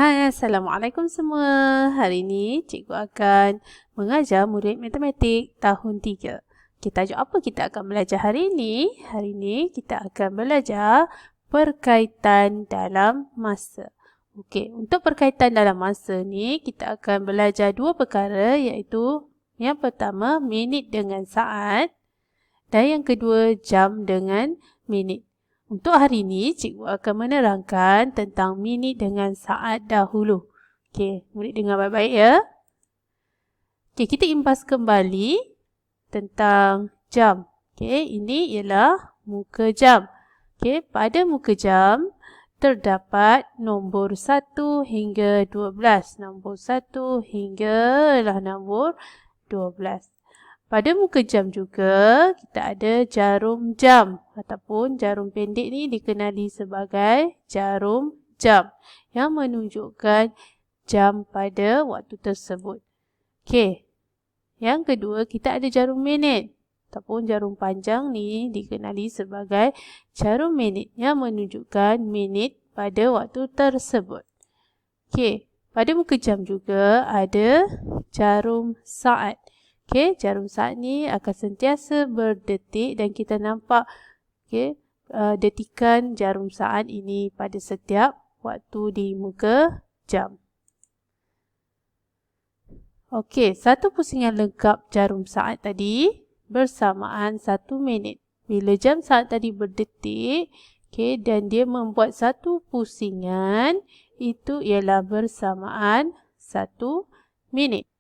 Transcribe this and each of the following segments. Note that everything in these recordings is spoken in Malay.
Hai, Assalamualaikum semua. Hari ini cikgu akan mengajar murid matematik tahun 3. Tajuk apa kita akan belajar hari ini? Hari ini kita akan belajar perkaitan dalam masa. Okey, untuk perkaitan dalam masa ni kita akan belajar dua perkara, iaitu yang pertama minit dengan saat dan yang kedua jam dengan minit. Untuk hari ini, cikgu akan menerangkan tentang minit dengan saat dahulu. Okey, murid dengar baik-baik ya. Okey, kita imbas kembali tentang jam. Okey, ini ialah muka jam. Okey, pada muka jam terdapat nombor 1 hingga 12. Nombor 1 hingga nombor 12. Pada muka jam juga, kita ada jarum jam ataupun jarum pendek ni dikenali sebagai jarum jam yang menunjukkan jam pada waktu tersebut. Okey, yang kedua kita ada jarum minit ataupun jarum panjang ni dikenali sebagai jarum minit yang menunjukkan minit pada waktu tersebut. Okey, pada muka jam juga ada jarum saat. Okey, jarum saat ni akan sentiasa berdetik dan kita nampak detikan jarum saat ini pada setiap waktu di muka jam. Okey, satu pusingan lengkap jarum saat tadi bersamaan 1 minit. Bila jam saat tadi berdetik, dan dia membuat satu pusingan, itu ialah bersamaan 1 minit.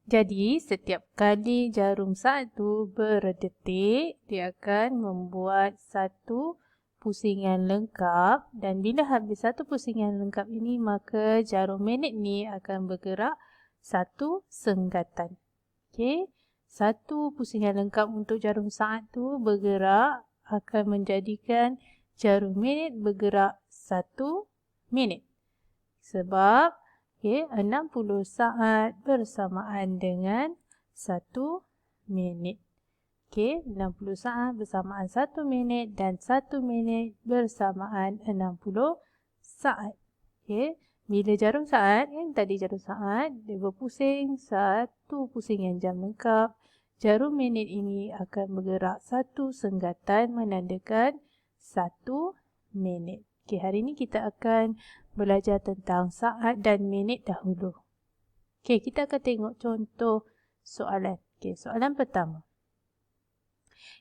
Jadi, setiap kali jarum saat itu berdetik, dia akan membuat satu pusingan lengkap. Dan bila habis satu pusingan lengkap ini, maka jarum minit ni akan bergerak satu senggatan. Okey, satu pusingan lengkap untuk jarum saat tu bergerak akan menjadikan jarum minit bergerak 1 minit. Sebab 60 saat bersamaan dengan 1 minit. 60 saat bersamaan 1 minit dan 1 minit bersamaan 60 saat. Bila jarum saat, tadi jarum saat, dia berpusing satu pusingan jam lengkap. Jarum minit ini akan bergerak satu senggatan menandakan 1 minit. Hari ini kita akan belajar tentang saat dan minit dahulu. Kita akan tengok contoh soalan. Soalan pertama.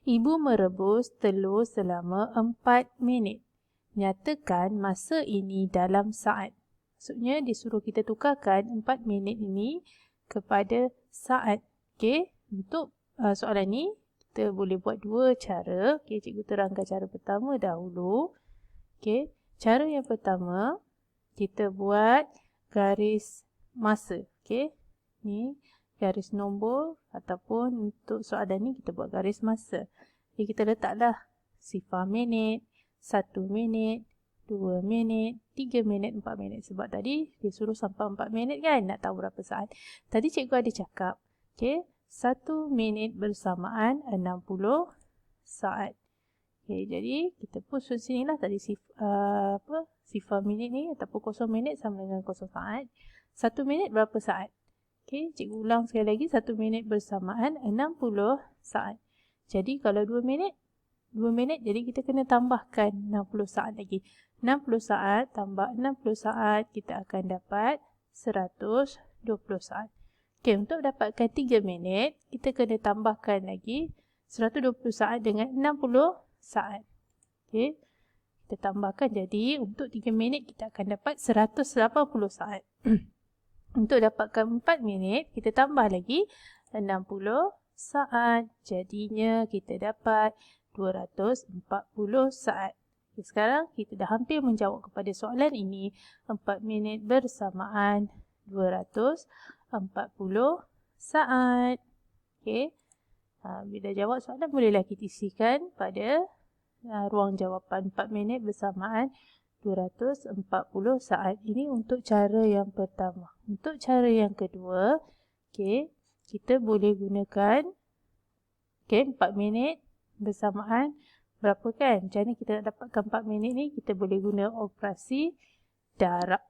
Ibu merebus telur selama 4 minit. Nyatakan masa ini dalam saat. Maksudnya disuruh kita tukarkan 4 minit ini kepada saat. Untuk soalan ni kita boleh buat dua cara. Cikgu terangkan cara pertama dahulu. Cara yang pertama, kita buat garis masa. Ni garis nombor ataupun untuk soalan ni kita buat garis masa. Kita letaklah sifar minit, 1 minit, 2 minit, 3 minit, 4 minit. Sebab tadi dia suruh sampai 4 minit kan, nak tahu berapa saat. Tadi cikgu ada cakap, 1 minit bersamaan 60 saat. Jadi kita pun sini lah tadi sifar minit ni ataupun 0 minit sama dengan 0 saat. 1 minit berapa saat? Cikgu ulang sekali lagi, 1 minit bersamaan 60 saat. Jadi kalau 2 minit, jadi kita kena tambahkan 60 saat lagi. 60 saat tambah 60 saat, kita akan dapat 120 saat. Untuk dapatkan 3 minit, kita kena tambahkan lagi 120 saat dengan 60 saat. Kita tambahkan, jadi untuk 3 minit kita akan dapat 180 saat. Untuk dapatkan 4 minit, kita tambah lagi 60 saat. Jadinya kita dapat 240 saat. Sekarang kita dah hampir menjawab kepada soalan ini. 4 minit bersamaan 240 saat. Bila jawab soalan, bolehlah kita isikan pada ruang jawapan 4 minit bersamaan 240 saat. Ini untuk cara yang pertama. Untuk cara yang kedua, kita boleh gunakan 4 minit bersamaan berapa kan? Macam mana kita nak dapatkan 4 minit ni? Kita boleh guna operasi darab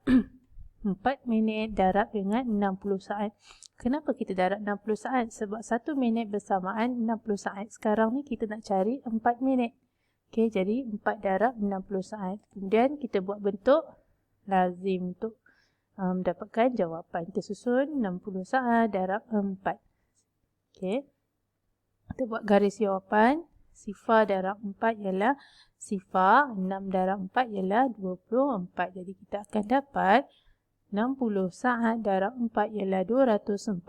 4 minit darab dengan 60 saat. Kenapa kita darab 60 saat? Sebab 1 minit bersamaan 60 saat. Sekarang ni kita nak cari 4 minit. Okey, jadi 4 darab 60 saat. Kemudian kita buat bentuk lazim untuk mendapatkan jawapan. Kita susun 60 saat darab 4. Okey. Kita buat garis jawapan. Sifar darab 4 ialah sifar. 6 darab 4 ialah 24. Jadi kita akan dapat 60 saat darab 4 ialah 240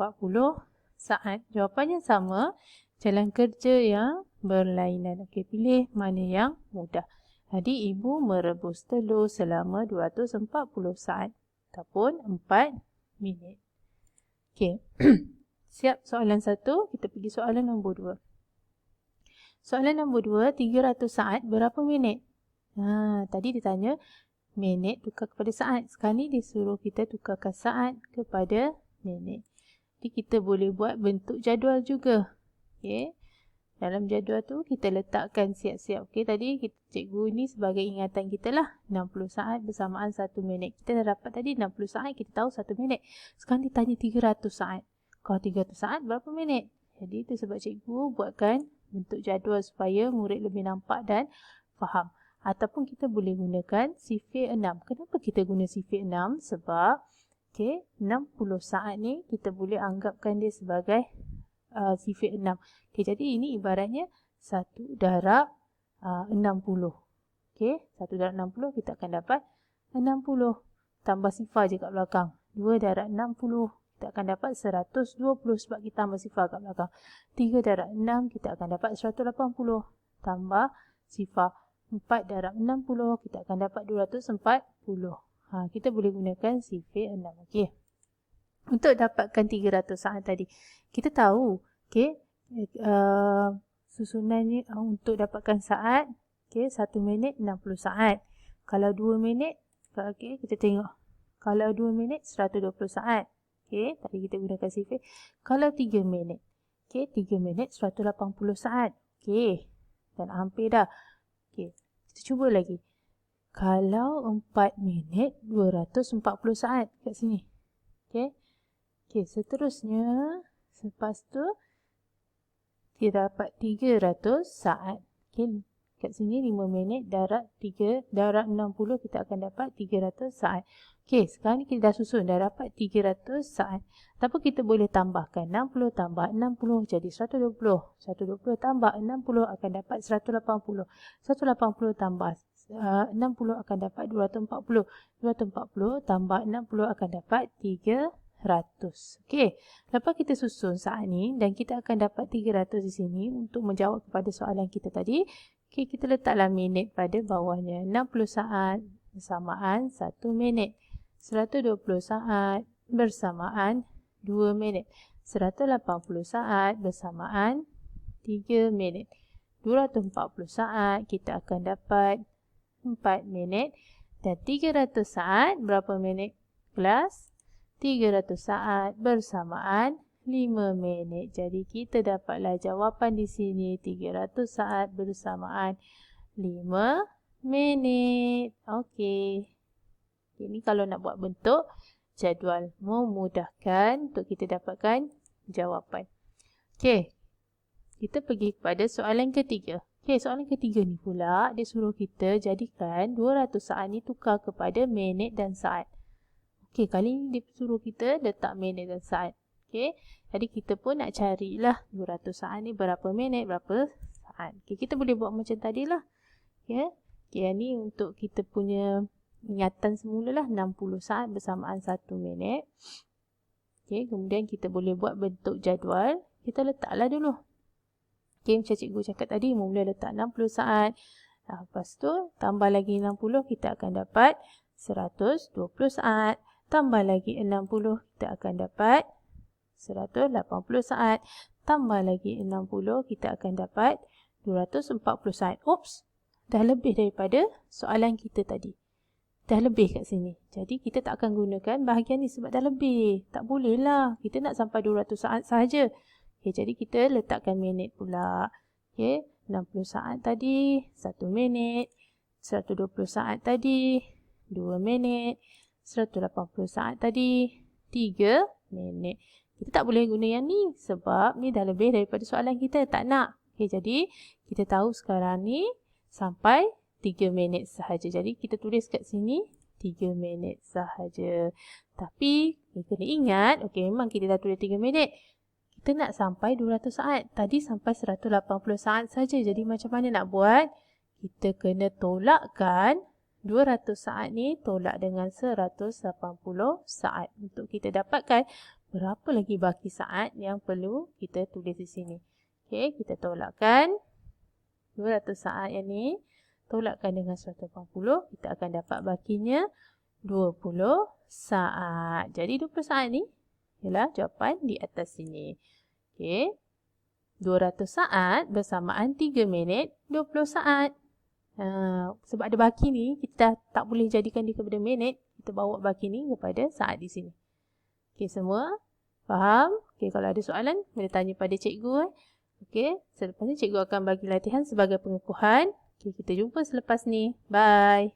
saat. Jawapannya sama. Jalan kerja yang berlainan. Okey, pilih mana yang mudah. Jadi ibu merebus telur selama 240 saat. Ataupun 4 minit. Okey. Siap soalan 1. Kita pergi soalan nombor 2. Soalan nombor 2, 300 saat berapa minit? Tadi ditanya minit tukar kepada saat. Sekarang ni disuruh kita tukarkan saat kepada minit. Jadi kita boleh buat bentuk jadual juga. Okey. Dalam jadual tu kita letakkan siap-siap. Okey, tadi cikgu ni sebagai ingatan kita lah. 60 saat bersamaan 1 minit. Kita dah dapat tadi 60 saat, kita tahu 1 minit. Sekarang ditanya 300 saat. Kalau 300 saat berapa minit? Jadi itu sebab cikgu buatkan bentuk jadual supaya murid lebih nampak dan faham. Ataupun kita boleh gunakan sifir 6. Kenapa kita guna sifir 6? Sebab 60 saat ni kita boleh anggapkan dia sebagai sifir 6. Jadi ini ibaratnya 1 darab 60. 1 darab 60 kita akan dapat 60. Tambah sifar je kat belakang. 2 darab 60 kita akan dapat 120 sebab kita tambah sifar kat belakang. 3 darab 6 kita akan dapat 180. Tambah sifar. 4 darab 60 kita akan dapat 240. Kita boleh gunakan sifir 6. Okey. Untuk dapatkan 300 saat tadi, kita tahu susunannya untuk dapatkan saat, 1 minit 60 saat. Kalau 2 minit, kita tengok. Kalau 2 minit 120 saat. Tadi kita gunakan sifir. Kalau 3 minit, 3 minit 180 saat. Dan hampir dah. Kita cuba lagi. Kalau 4 minit 240 saat kat sini. Seterusnya selepas tu kita dapat 300 saat. Kat sini 5 minit darab 3 darab 60 kita akan dapat 300 saat. Sekarang ni kita dah susun dah dapat 300 saat. Tapi kita boleh tambahkan 60 tambah 60 jadi 120. 120 tambah 60 akan dapat 180. 180 tambah 60 akan dapat 240. 240 tambah 60 akan dapat 300. Lepas kita susun saat ni dan kita akan dapat 300 di sini untuk menjawab kepada soalan kita tadi. Kita letaklah minit pada bawahnya. 60 saat bersamaan 1 minit. 120 saat bersamaan 2 minit. 180 saat bersamaan 3 minit. 240 saat kita akan dapat 4 minit. Dan 300 saat berapa minit kelas? 300 saat bersamaan 5 minit. Jadi kita dapatlah jawapan di sini 300 saat bersamaan 5 minit. Okey. Ini kalau nak buat bentuk jadual memudahkan untuk kita dapatkan jawapan. Kita pergi kepada soalan ketiga. Soalan ketiga ni pula dia suruh kita jadikan 200 saat ni tukar kepada minit dan saat. Kali ni dia suruh kita letak minit dan saat. Jadi kita pun nak carilah 200 saat ni berapa minit, berapa saat. Kita boleh buat macam tadilah. Ni untuk kita punya ingatan semulalah 60 saat bersamaan 1 minit. Kemudian kita boleh buat bentuk jadual. Kita letaklah dulu. Macam cikgu cakap tadi, mula letak 60 saat. Lepas tu tambah lagi 60 kita akan dapat 120 saat. Tambah lagi 60 kita akan dapat 180 saat. Tambah lagi 60 kita akan dapat 240 saat. Dah lebih daripada soalan kita tadi. Dah lebih kat sini. Jadi kita tak akan gunakan bahagian ni sebab dah lebih. Tak boleh lah. Kita nak sampai 200 saat sahaja. Jadi kita letakkan minit pula. 60 saat tadi, 1 minit. 120 saat tadi, 2 minit. 180 saat tadi 3 minit. Kita tak boleh guna yang ni sebab ni dah lebih daripada soalan kita. Tak nak. Okay, jadi kita tahu sekarang ni sampai 3 minit sahaja. Jadi kita tulis kat sini 3 minit sahaja. Tapi kena ingat, okay, memang kita dah tulis 3 minit. Kita nak sampai 200 saat. Tadi sampai 180 saat saja. Jadi macam mana nak buat? Kita kena tolakkan 200 saat ni tolak dengan 180 saat. Untuk kita dapatkan berapa lagi baki saat yang perlu kita tulis di sini. Okay, kita tolakkan 200 saat yang ni. Tolakkan dengan 180. Kita akan dapat bakinya 20 saat. Jadi 20 saat ni ialah jawapan di atas sini. Okay. 200 saat bersamaan 3 minit 20 saat. Sebab ada baki ni, kita tak boleh jadikan dia kepada minit. Kita bawa baki ni kepada saat di sini. Okay, semua faham? Okay, kalau ada soalan, boleh tanya pada cikgu. Okay, selepas ni cikgu akan bagi latihan sebagai pengukuhan. Okay, kita jumpa selepas ni. Bye.